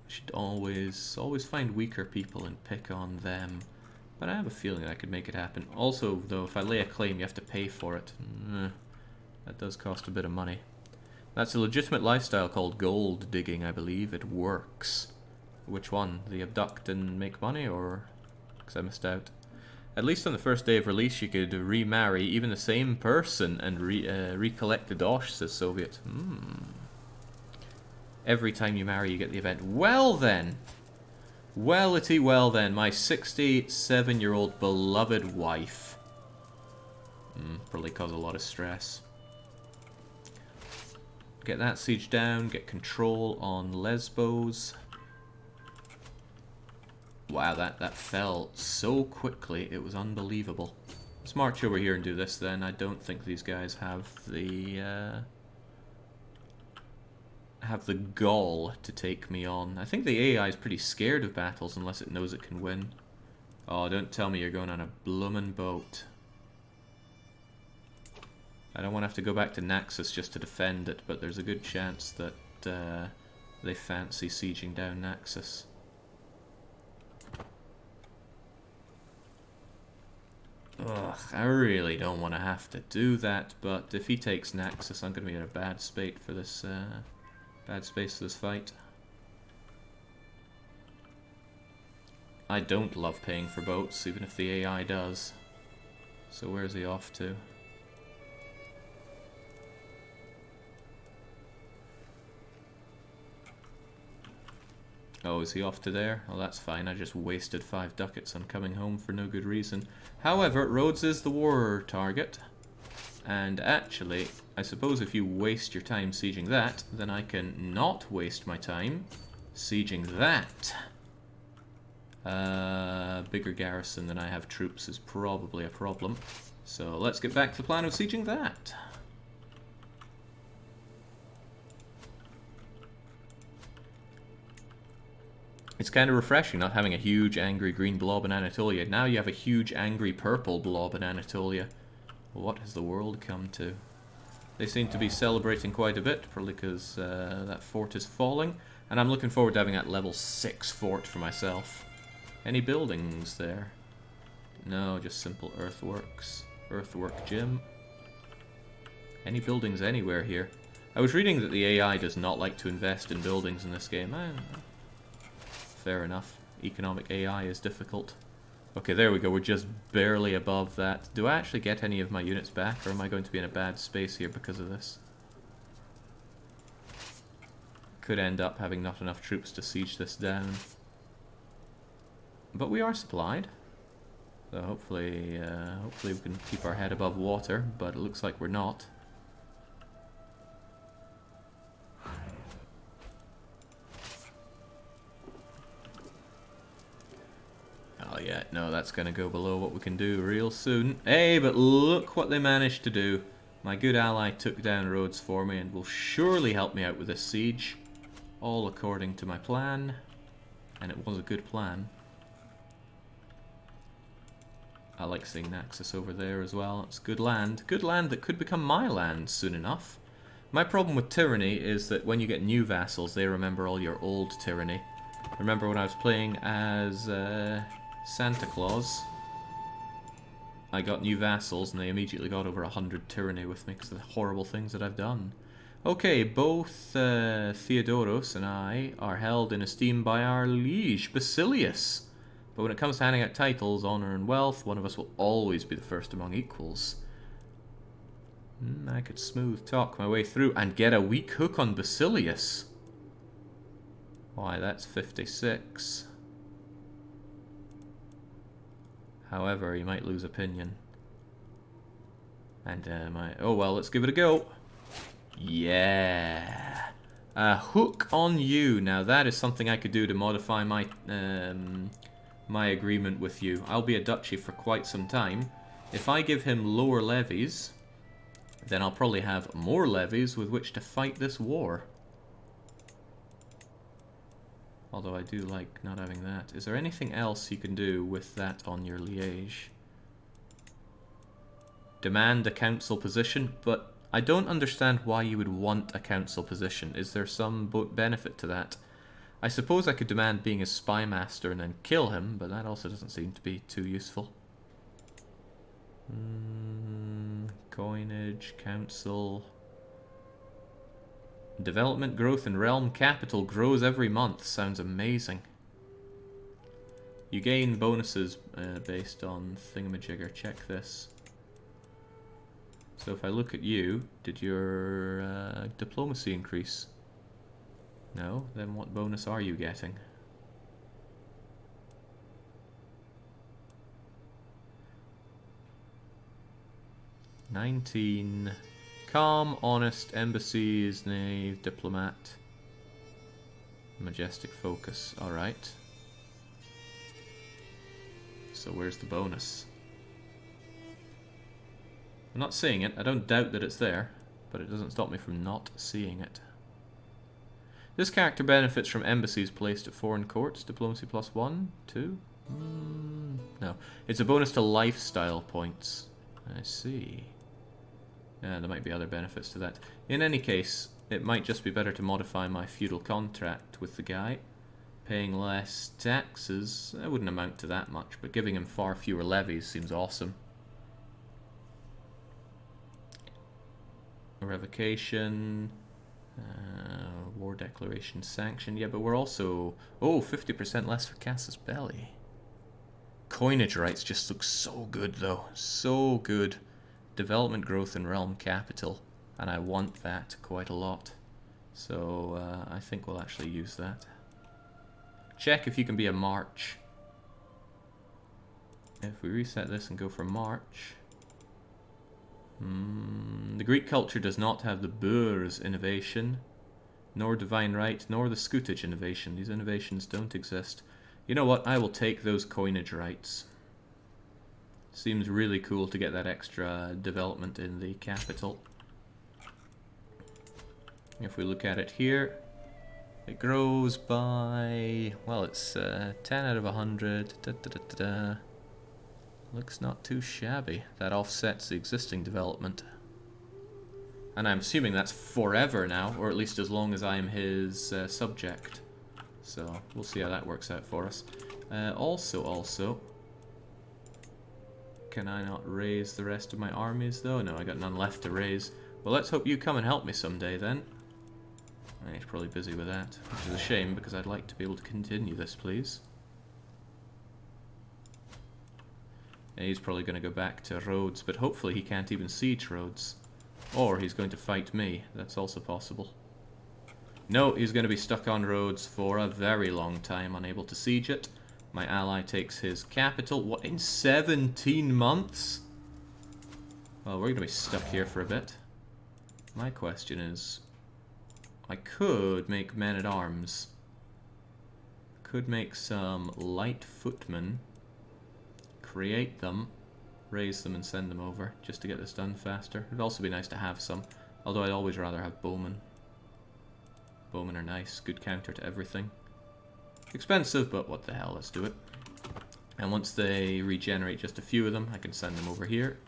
Should always find weaker people and pick on them. But I have a feeling that I could make it happen. Also, though, if I lay a claim, you have to pay for it. That does cost a bit of money. That's a legitimate lifestyle called gold digging, I believe. It works. Which one? The abduct and make money, or... Because I missed out. At least on the first day of release, you could remarry even the same person and recollect the dosh, says Soviet. Every time you marry, you get the event. Well then! Well-itty well then, my 67-year-old beloved wife. Probably cause a lot of stress. Get that siege down, get control on Lesbos. Wow, that fell so quickly, it was unbelievable. Let's march over here and do this then. I don't think these guys have the gall to take me on. I think the AI is pretty scared of battles unless it knows it can win. Oh, don't tell me you're going on a bloomin' boat. I don't want to have to go back to Naxos just to defend it, but there's a good chance that they fancy sieging down Naxos. Ugh, I really don't want to have to do that, but if he takes Naxos, I'm going to be in a bad space for this fight. I don't love paying for boats, even if the AI does. So where's he off to? Oh, is he off to there? Oh, that's fine. I just wasted 5 ducats on coming home for no good reason. However, Rhodes is the war target. And actually, I suppose if you waste your time sieging that, then I can not waste my time sieging that. Bigger garrison than I have troops is probably a problem. So let's get back to the plan of sieging that. It's kind of refreshing not having a huge angry green blob in Anatolia. Now you have a huge angry purple blob in Anatolia. What has the world come to? They seem to be celebrating quite a bit, probably because that fort is falling. And I'm looking forward to having that level 6 fort for myself. Any buildings there? No, just simple earthworks. Earthwork gym. Any buildings anywhere here? I was reading that the AI does not like to invest in buildings in this game. Fair enough. Economic AI is difficult. Okay, there we go. We're just barely above that. Do I actually get any of my units back, or am I going to be in a bad space here because of this? Could end up having not enough troops to siege this down. But we are supplied. So hopefully we can keep our head above water, but it looks like we're not. Oh yeah, no, that's going to go below what we can do real soon. Hey, but look what they managed to do. My good ally took down Rhodes for me and will surely help me out with this siege. All according to my plan. And it was a good plan. I like seeing Naxos over there as well. It's good land. Good land that could become my land soon enough. My problem with Tyranny is that when you get new vassals, they remember all your old Tyranny. Remember when I was playing as Santa Claus, I got new vassals and they immediately got over 100 Tyranny with me because of the horrible things that I've done. Okay, both Theodoros and I are held in esteem by our liege, Basilius. But when it comes to handing out titles, honor and wealth, one of us will always be the first among equals. I could smooth talk my way through and get a weak hook on Basilius. Why, that's 56. However, he might lose opinion. And oh well, let's give it a go. Yeah. A hook on you. Now that is something I could do to modify my my agreement with you. I'll be a duchy for quite some time. If I give him lower levies, then I'll probably have more levies with which to fight this war. Although I do like not having that. Is there anything else you can do with that on your liege? Demand a council position, but I don't understand why you would want a council position. Is there some benefit to that? I suppose I could demand being a spy master and then kill him, but that also doesn't seem to be too useful. Coinage, council... Development growth in realm capital grows every month. Sounds amazing. You gain bonuses based on thingamajigger. Check this. So if I look at you, did your diplomacy increase? No? Then what bonus are you getting? $19... Calm, honest, embassies, knave, diplomat, majestic focus. Alright. So where's the bonus? I'm not seeing it. I don't doubt that it's there, but it doesn't stop me from not seeing it. This character benefits from embassies placed at foreign courts. Diplomacy +1, 2? No. It's a bonus to lifestyle points. I see. There might be other benefits to that. In any case, it might just be better to modify my feudal contract with the guy. Paying less taxes, it wouldn't amount to that much, but giving him far fewer levies seems awesome. A revocation, war declaration sanction. Yeah, but we're also... Oh, 50% less for Casus Belli. Coinage rights just look so good, though. So good. Development growth in realm capital, and I want that quite a lot. So I think we'll actually use that. Check if you can be a march. If we reset this and go for march... the Greek culture does not have the Beurs innovation, nor divine right, nor the scutage innovation. These innovations don't exist. You know what? I will take those coinage rights. Seems really cool to get that extra development in the capital. If we look at it here, it grows by, well, it's 10 out of 100. Looks not too shabby. That offsets the existing development. And I'm assuming that's forever now, or at least as long as I am his subject. So we'll see how that works out for us. Also, can I not raise the rest of my armies though? No, I got none left to raise. Well, let's hope you come and help me someday then. He's probably busy with that, which is a shame because I'd like to be able to continue this, please. And he's probably going to go back to Rhodes, but hopefully he can't even siege Rhodes. Or he's going to fight me. That's also possible. No, he's going to be stuck on Rhodes for a very long time, unable to siege it. My ally takes his capital. What, in 17 months? Well, we're going to be stuck here for a bit. My question is, I could make men-at-arms. Could make some light footmen. Create them, raise them and send them over, just to get this done faster. It'd also be nice to have some, although I'd always rather have bowmen. Bowmen are nice, good counter to everything. Expensive, but what the hell, let's do it. And once they regenerate just a few of them, I can send them over here.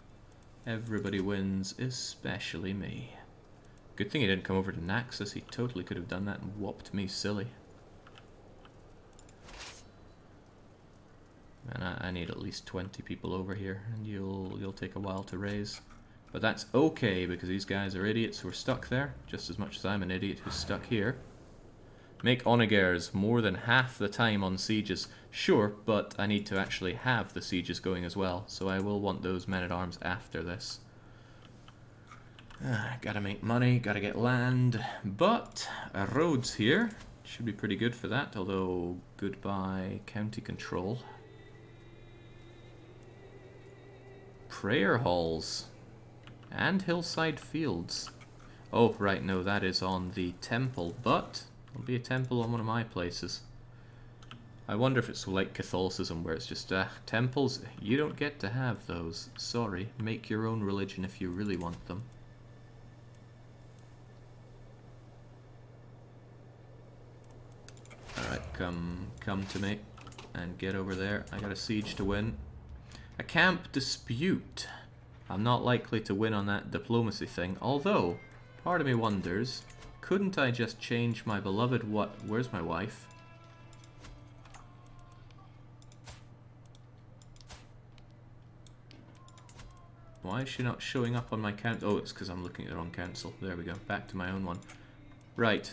Everybody wins, especially me. Good thing he didn't come over to Naxos, he totally could have done that and whopped me silly. And I need at least 20 people over here, and you'll take a while to raise. But that's okay, because these guys are idiots who are stuck there, just as much as I'm an idiot who's stuck here. Make onagers more than half the time on sieges. Sure, but I need to actually have the sieges going as well, so I will want those men-at-arms after this. Gotta make money, gotta get land, but Rhodes here should be pretty good for that, although goodbye county control. Prayer halls and hillside fields. Oh, right, no, that is on the temple, but there'll be a temple on one of my places. I wonder if it's like Catholicism, where it's just, temples, you don't get to have those. Sorry, make your own religion if you really want them. Alright, come to me and get over there. I got a siege to win. A camp dispute. I'm not likely to win on that diplomacy thing, although part of me wonders, couldn't I just change my beloved where's my wife? Why is she not showing up on my count? Oh, it's because I'm looking at the wrong council. There we go, back to my own one. Right,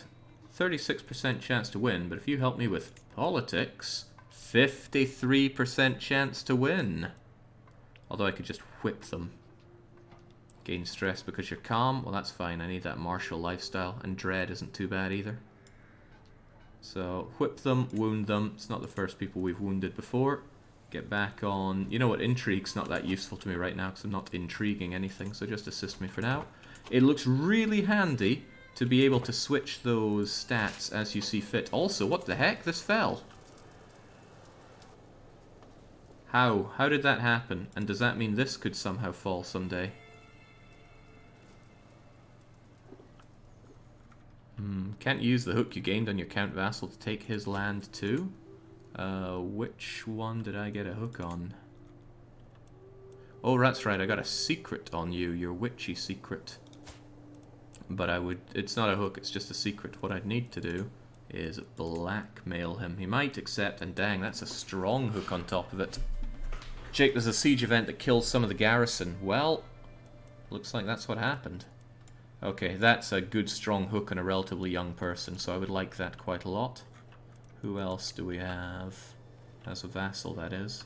36% chance to win, but if you help me with politics, 53% chance to win. Although I could just whip them. Gain stress because you're calm. Well, that's fine. I need that martial lifestyle. And dread isn't too bad either. So, whip them, wound them. It's not the first people we've wounded before. Get back on... You know what? Intrigue's not that useful to me right now because I'm not intriguing anything. So just assist me for now. It looks really handy to be able to switch those stats as you see fit. Also, what the heck? This fell. How? How did that happen? And does that mean this could somehow fall someday? Can't use the hook you gained on your Count Vassal to take his land too? Which one did I get a hook on? Oh, that's right, I got a secret on you, your witchy secret. But it's not a hook, it's just a secret. What I'd need to do is blackmail him. He might accept, and dang, that's a strong hook on top of it. Jake, there's a siege event that kills some of the garrison. Well, looks like that's what happened. Okay, that's a good strong hook on a relatively young person, so I would like that quite a lot. Who else do we have? As a vassal, that is.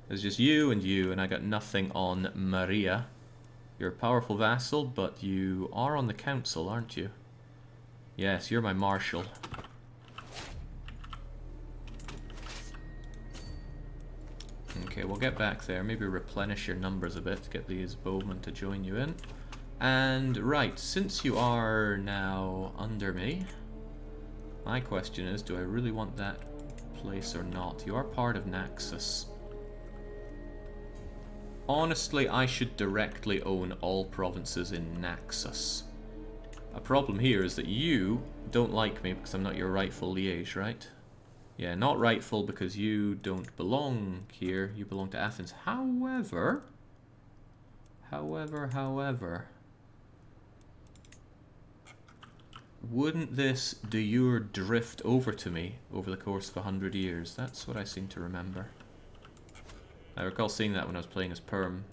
There's just you, and I got nothing on Maria. You're a powerful vassal, but you are on the council, aren't you? Yes, you're my marshal. Okay, we'll get back there. Maybe replenish your numbers a bit. Get these bowmen to join you in. And, right, since you are now under me, my question is, do I really want that place or not? You are part of Naxos. Honestly, I should directly own all provinces in Naxos. A problem here is that you don't like me because I'm not your rightful liege, right? Yeah, not rightful because you don't belong here. You belong to Athens. However... Wouldn't this de jure drift over to me over the course of 100 years? That's what I seem to remember. I recall seeing that when I was playing as Perm.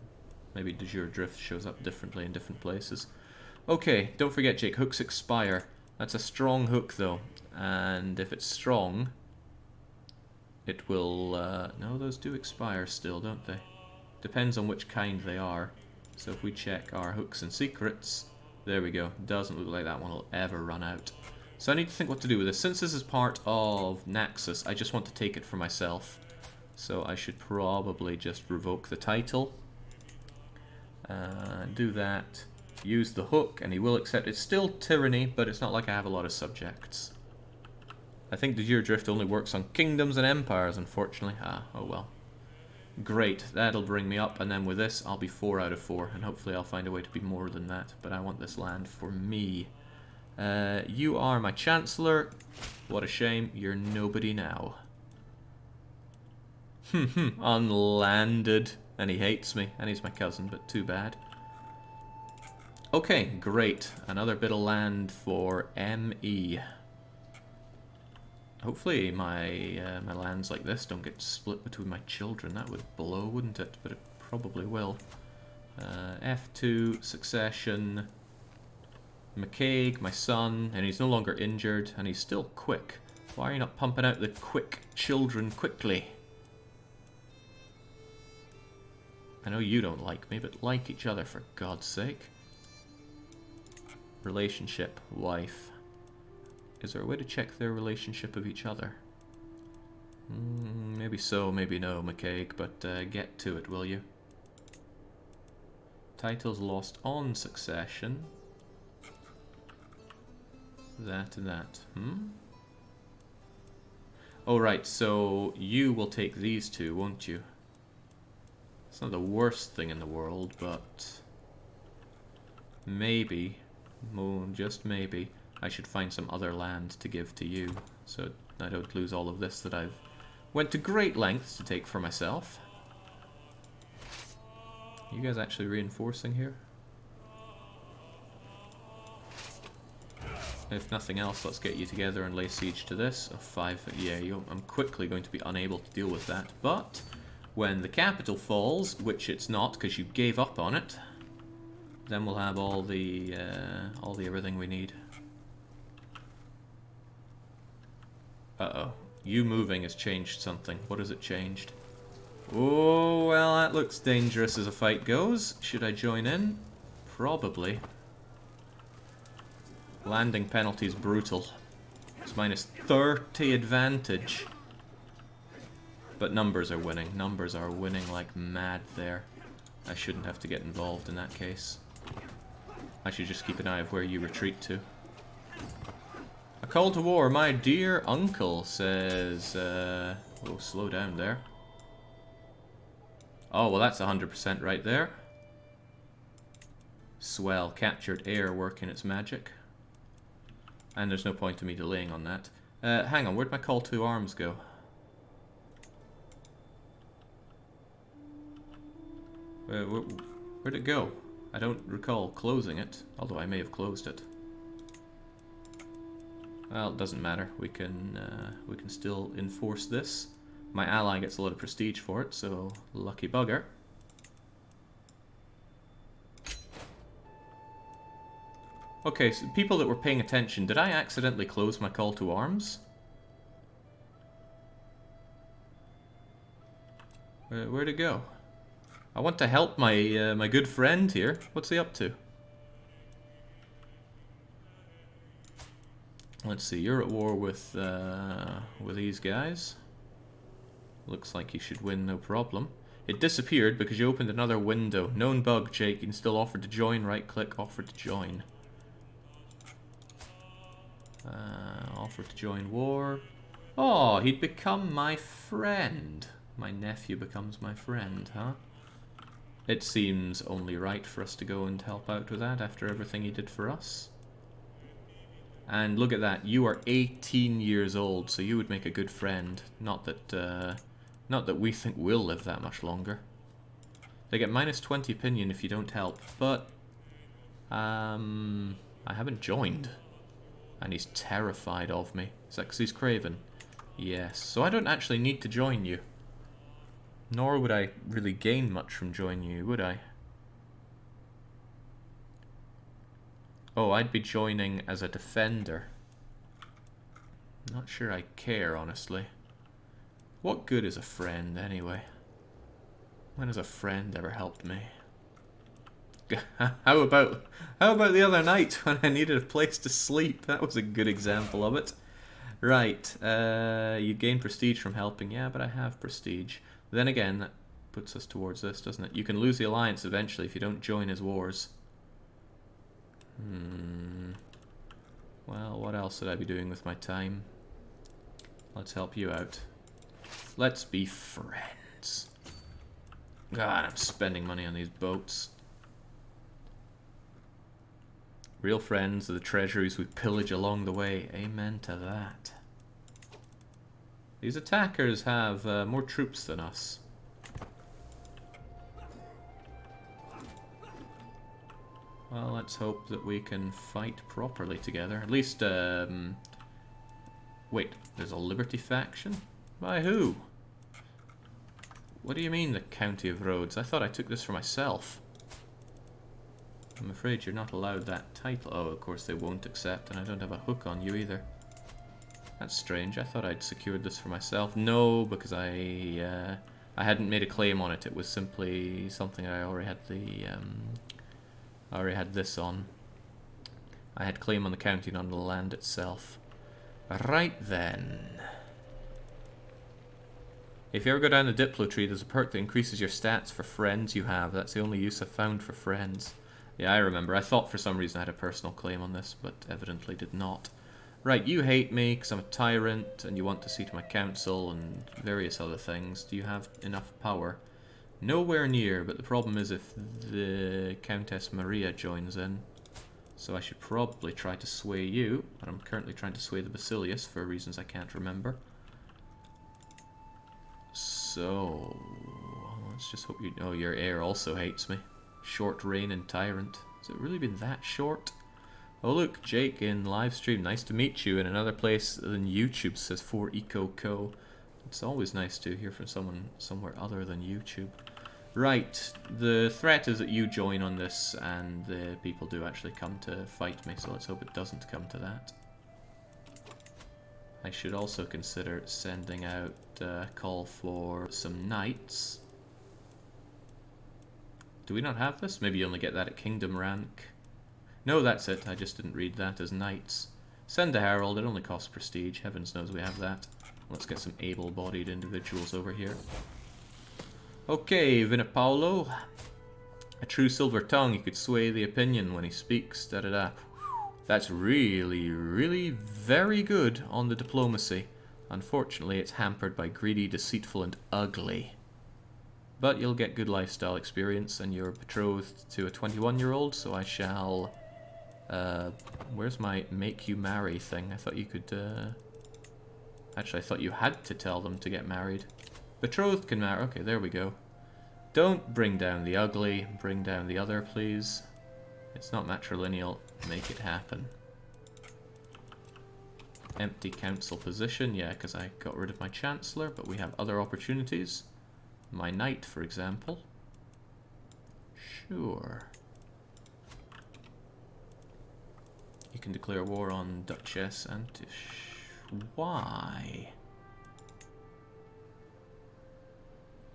Maybe de jure drift shows up differently in different places. Okay, don't forget, Jake, hooks expire. That's a strong hook, though. And if it's strong, it will... no, those do expire still, don't they? Depends on which kind they are. So if we check our hooks and secrets, there we go. Doesn't look like that one will ever run out. So I need to think what to do with this. Since this is part of Naxos, I just want to take it for myself. So I should probably just revoke the title. Do that. Use the hook, and he will accept. It's still Tyranny, but it's not like I have a lot of subjects. I think the Year Drift only works on kingdoms and empires, unfortunately. Ah, oh well. Great, that'll bring me up, and then with this, I'll be 4 out of 4, and hopefully I'll find a way to be more than that, but I want this land for me. You are my Chancellor. What a shame, you're nobody now. Unlanded. And he hates me, and he's my cousin, but too bad. Okay, great. Another bit of land for ME. Hopefully my my lands like this don't get split between my children. That would blow, wouldn't it? But it probably will. F2, succession. McCaig, my son, and he's no longer injured, and he's still quick. Why are you not pumping out the quick children quickly? I know you don't like me, but like each other for God's sake. Relationship, wife. Is there a way to check their relationship of each other? Maybe so, maybe no, McCaig, but get to it, will you? Titles lost on succession. That and that. Oh, right, so you will take these two, won't you? It's not the worst thing in the world, but maybe, just maybe, I should find some other land to give to you, so I don't lose all of this that I've went to great lengths to take for myself. You guys actually reinforcing here? If nothing else, let's get you together and lay siege to this. A 5, yeah, I'm quickly going to be unable to deal with that, but when the capital falls, which it's not because you gave up on it, then we'll have all the everything we need. Uh-oh. You moving has changed something. What has it changed? Oh, well, that looks dangerous as a fight goes. Should I join in? Probably. Landing penalty is brutal. It's minus 30 advantage. But numbers are winning. Numbers are winning like mad there. I shouldn't have to get involved in that case. I should just keep an eye of where you retreat to. A call to war, my dear uncle, says... oh, slow down there. Oh, well that's 100% right there. Swell, captured air working its magic. And there's no point to me delaying on that. Hang on, where'd my call to arms go? Where'd it go? I don't recall closing it, although I may have closed it. Well, it doesn't matter. We can still enforce this. My ally gets a lot of prestige for it, so lucky bugger. Okay, so people that were paying attention, did I accidentally close my call to arms? Where'd it go? I want to help my my good friend here. What's he up to? Let's see. You're at war with these guys. Looks like you should win, no problem. It disappeared because you opened another window. Known bug, Jake. You can still offer to join. Right click. Offer to join. Offer to join war. Oh, he'd become my friend. My nephew becomes my friend, huh? It seems only right for us to go and help out with that after everything he did for us. And look at that, you are 18 years old, so you would make a good friend. Not that we think we'll live that much longer. They get minus 20 opinion if you don't help, but I haven't joined. And he's terrified of me. Is that 'cause he's craven? Yes, so I don't actually need to join you. Nor would I really gain much from joining you, would I? Oh, I'd be joining as a defender. Not sure I care, honestly. What good is a friend, anyway? When has a friend ever helped me? How about the other night when I needed a place to sleep? That was a good example of it. Right, you gain prestige from helping. Yeah, but I have prestige. Then again, that puts us towards this, doesn't it? You can lose the alliance eventually if you don't join his wars. Well, what else should I be doing with my time? Let's help you out. Let's be friends. God, I'm spending money on these boats. Real friends are the treasuries we pillage along the way. Amen to that. These attackers have more troops than us. Well, let's hope that we can fight properly together. At least, wait, there's a Liberty faction? By who? What do you mean, the County of Rhodes? I thought I took this for myself. I'm afraid you're not allowed that title. Oh, of course they won't accept, and I don't have a hook on you either. That's strange. I thought I'd secured this for myself. No, because I hadn't made a claim on it. It was simply something I already had the... I already had this on. I had claim on the county, not on the land itself. Right then. If you ever go down the Diplo tree, there's a perk that increases your stats for friends you have. That's the only use I've found for friends. Yeah, I remember. I thought for some reason I had a personal claim on this, but evidently did not. Right, you hate me because I'm a tyrant and you want to see to my council and various other things. Do you have enough power? Nowhere near, but the problem is if the Countess Maria joins in. So I should probably try to sway you, but I'm currently trying to sway the Basilius for reasons I can't remember. So, let's just hope you... Oh, your heir also hates me. Short reign and tyrant. Has it really been that short? Oh look, Jake in live stream. Nice to meet you in another place than YouTube, says 4EcoCo. It's always nice to hear from someone somewhere other than YouTube. Right, the threat is that you join on this and the people do actually come to fight me, so let's hope it doesn't come to that. I should also consider sending out a call for some knights. Do we not have this? Maybe you only get that at kingdom rank. No, that's it. I just didn't read that as knights. Send a herald. It only costs prestige. Heavens knows we have that. Let's get some able-bodied individuals over here. Okay, Vinapaulo. A true silver tongue. He could sway the opinion when he speaks. Da-da-da. That's really, really very good on the diplomacy. Unfortunately, it's hampered by greedy, deceitful, and ugly. But you'll get good lifestyle experience, and you're betrothed to a 21-year-old, so I shall... where's my make you marry thing? I thought you could, Actually, I thought you had to tell them to get married. Betrothed can marry. Okay, there we go. Don't bring down the ugly. Bring down the other, please. It's not matrilineal. Make it happen. Empty council position. Yeah, because I got rid of my chancellor, but we have other opportunities. My knight, for example. Sure. You can declare war on Duchess Antish. Why?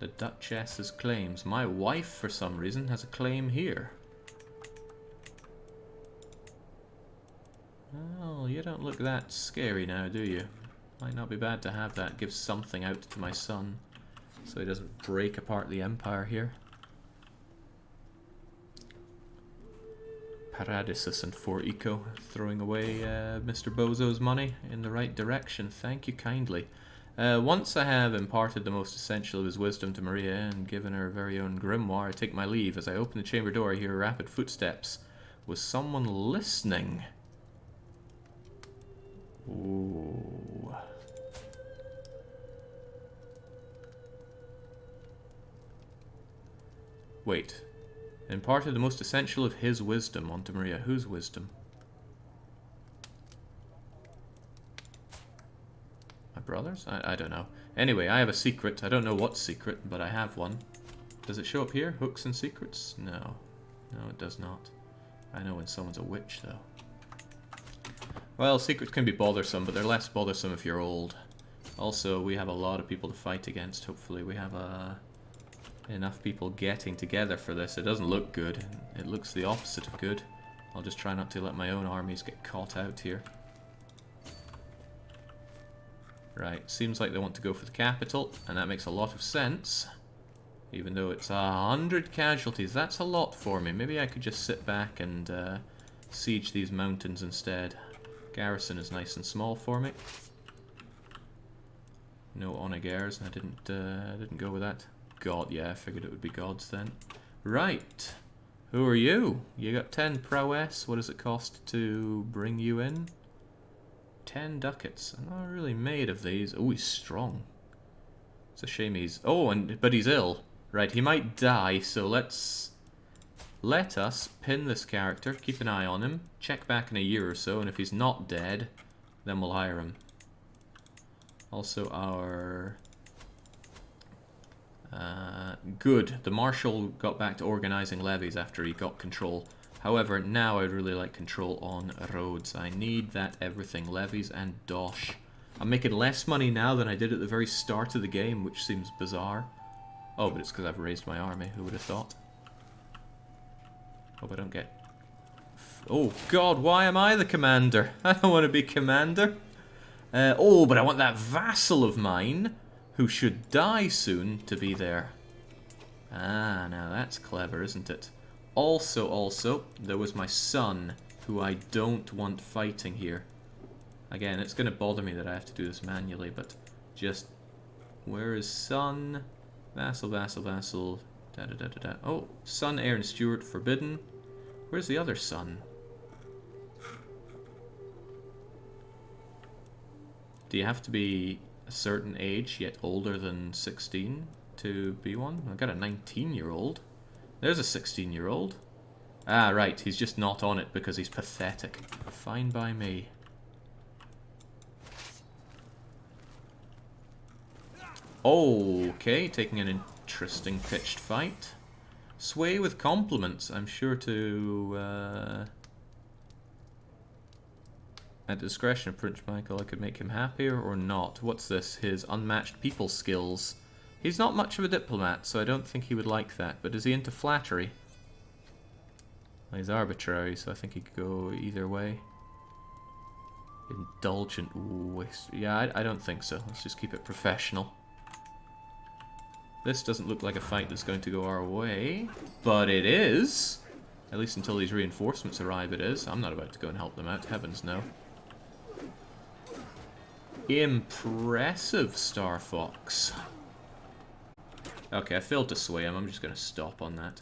The Duchess's claims. My wife, for some reason, has a claim here. Well, you don't look that scary now, do you? Might not be bad to have that. Give something out to my son, so he doesn't break apart the empire here. Paradisus and 4Eco throwing away Mr. Bozo's money in the right direction. Thank you kindly. Once I have imparted the most essential of his wisdom to Maria and given her very own grimoire, I take my leave. As I open the chamber door, I hear rapid footsteps. Was someone listening? Ooh. Wait. Imparted the most essential of his wisdom onto Maria. Whose wisdom? My brother's? I don't know. Anyway, I have a secret. I don't know what secret, but I have one. Does it show up here? Hooks and secrets? No. No, it does not. I know when someone's a witch, though. Well, secrets can be bothersome, but they're less bothersome if you're old. Also, we have a lot of people to fight against. Hopefully we have a enough people getting together for this. It doesn't look good. It looks the opposite of good. I'll just try not to let my own armies get caught out here. Right, seems like they want to go for the capital, and that makes a lot of sense. Even though it's 100 casualties, that's a lot for me. Maybe I could just sit back and siege these mountains instead. Garrison is nice and small for me. No onagers, I didn't go with that. God, yeah, I figured it would be gods then. Right, who are you? You got 10 prowess. What does it cost to bring you in? 10 ducats. I'm not really made of these. Oh, he's strong. It's a shame he's... Oh, but he's ill. Right, he might die, so let us pin this character, keep an eye on him, check back in a year or so, and if he's not dead, then we'll hire him. Also our... good. The Marshal got back to organising levies after he got control. However, now I'd really like control on Rhodes. I need that everything. Levies and dosh. I'm making less money now than I did at the very start of the game, which seems bizarre. Oh, but it's because I've raised my army. Who would have thought? Hope I don't get... Oh, God, why am I the commander? I don't want to be commander. Oh, but I want that vassal of mine, who should die soon, to be there. Ah, now that's clever, isn't it? Also, there was my son, who I don't want fighting here. Again, it's going to bother me that I have to do this manually, but just... Where is son? Vassal, vassal, vassal. Da-da-da-da-da. Oh, son, heir, and steward forbidden. Where's the other son? Do you have to be a certain age, yet older than 16 to be one? I've got a 19-year-old. There's a 16-year-old. Ah, right, he's just not on it because he's pathetic. Fine by me. Okay, taking an interesting pitched fight. Sway with compliments. I'm sure to... At discretion of Prince Michael, I could make him happier or not. What's this? His unmatched people skills. He's not much of a diplomat, so I don't think he would like that. But is he into flattery? Well, he's arbitrary, so I think he could go either way. Indulgent waste. Yeah, I don't think so. Let's just keep it professional. This doesn't look like a fight that's going to go our way, but it is. At least until these reinforcements arrive, it is. I'm not about to go and help them out. Heavens no. Impressive, Star Fox. Okay, I failed to sway him. I'm just going to stop on that.